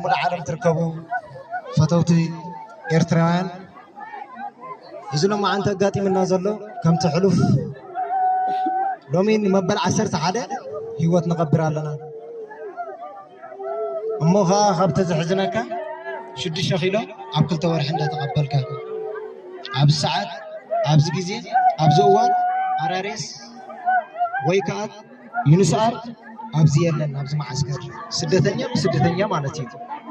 مول عالم تركبوا فتوتي إرتران إذا ما أنت قاتي من نازله كم تحلف لو مين مبلغ 10 حدا هيوت نقبر لنا أمها خبت زحزنك شد الشخيلة عبكل تورح عندها تقبلك عب الساعات عب زجزي عب زوان عراريس ويكات يونسار عب زيرلن عب معسكر سدتنيا مالتي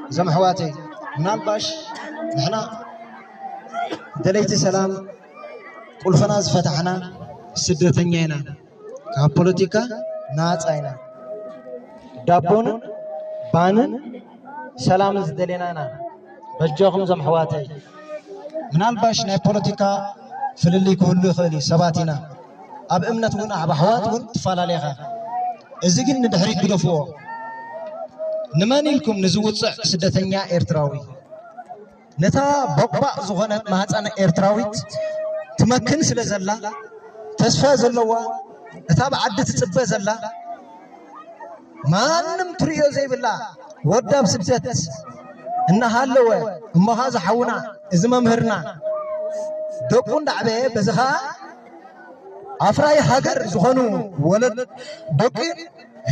زم حواتي نالباش نحنا دليت سلام كل فناز فتحنا سدتنيانا كبوليتيكا ناصاينا دابون بانن سلام زدلينانا بجوخم زم حواتي منالباش ناي بوليتيكا فللي كله خلي سباتنا اب امنت ون اب حوات ون تفالاليها ازي كن ندحري قدفو نمانيلكم نزوصع سدتنيا ايرتراوي نتا بقبا زغنت ماحصن ايرتراويت تمكن سلازلا تسفا زلوا نتا بعد تصبه زلا مانم تريو زي بالله وداب سدت ان هالو اما هذا حونا اذ ممهرنا دقون دعبه بزخا افراي هاجر زخنو ولد دقي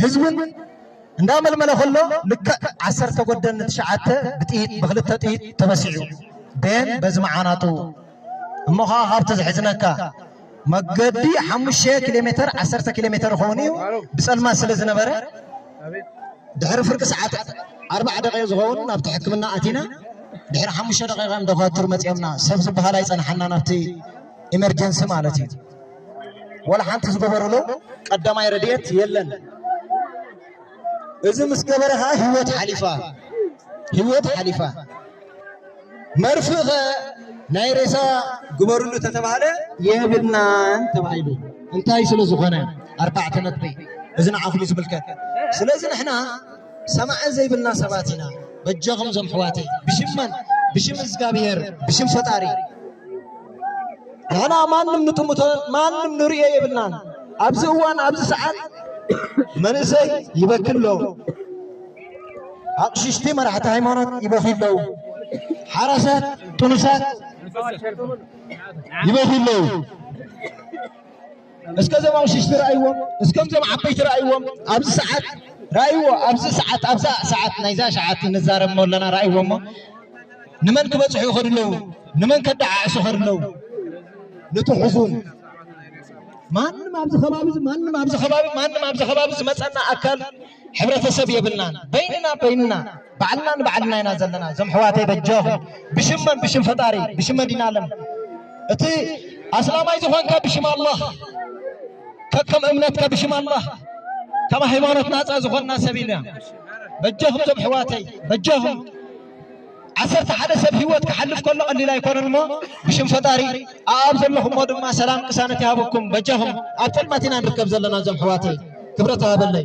حزبن እንዳመል መለኸሎ ልክ 10 ተጎደን ተሻዓተ ብጥይት በክልተ ጥይት ተበሲዑ በን በዝማዓናቱ እሞኻ ሃብተ ዝሕዝነካ መገዲ 5 ኪሎ ሜትር 10 ኪሎ ሜትር ኾኒው ብጸልማ ስለ ዝነበረ ድሕሪ ፍርቂ ሰዓት 4 ደቂቃ ዝኸውን ናብቲ ሕክምና ኣቲና ድሕሪ 5 ደቂቃ እንደኻትር መጽየምና ሰብ ዝበሃል ኣይጸንሐና ናብቲ ኢመርጀንሲ ማለት እዩ ወላ ሓንቲ ዝገበረሎ ቀዳማይ ረድኤት የለን إذا مسكبرها هيوت حليفة مرفقة نايرسا قبرلو تتبعله يبلنا تبعيلو انتهي سلو زغنا 4 نطبي إذا عقلي زبلكت سلازن احنا سمع زي بلنا سباتنا بجغم زم حواتي بشم زقابير بشم فتاري هنا ما نمنتموت ما نمنوريه يبلنا أبز وان أبز ساعات منسي يبكر له عقشتي مرحت هيمانات يبخيل له حرسات تونسات يبخيل له اسكم زمان ششتي رأيهم اسكم زمان عبيت رأيهم أبز ساعات رأيوا أبز ساعات نيزا ساعات نزار مولنا رأيهم نمن كبت حيخر له نمن كدع سخر له نتحزون ማንም አብዝ ኸባቢ ዝመጸና አካል ሕብረተሰብ የብልናን በይንና ባዕልና ኢና ዘለና ዘም ሕዋተይ በጀኹ ብሽም ፈጣሪ ብሽም መዲና ዓለም እቲ አስላማይ ዝኾንካ ብሽም አላህ ከከም እምነትካ ብሽም አላህ ከማ ሃይማኖት ናጻ ዝኾንና ሰቢና በጀኹም ዘም ሕዋተይ በጀኹም 11 ሰብ ህይወት ከሐልፍ ከሎ ቀሊል አይኮነን ሞ ብሽም ፈጣሪ አብ ዘለኹም ድማ ሰላም ቅሳነት ያብኩም በጀኹም አብ ተልማቲና ንርከብ ዘለና ዘም ሕዋተይ ክብረት ሃበለይ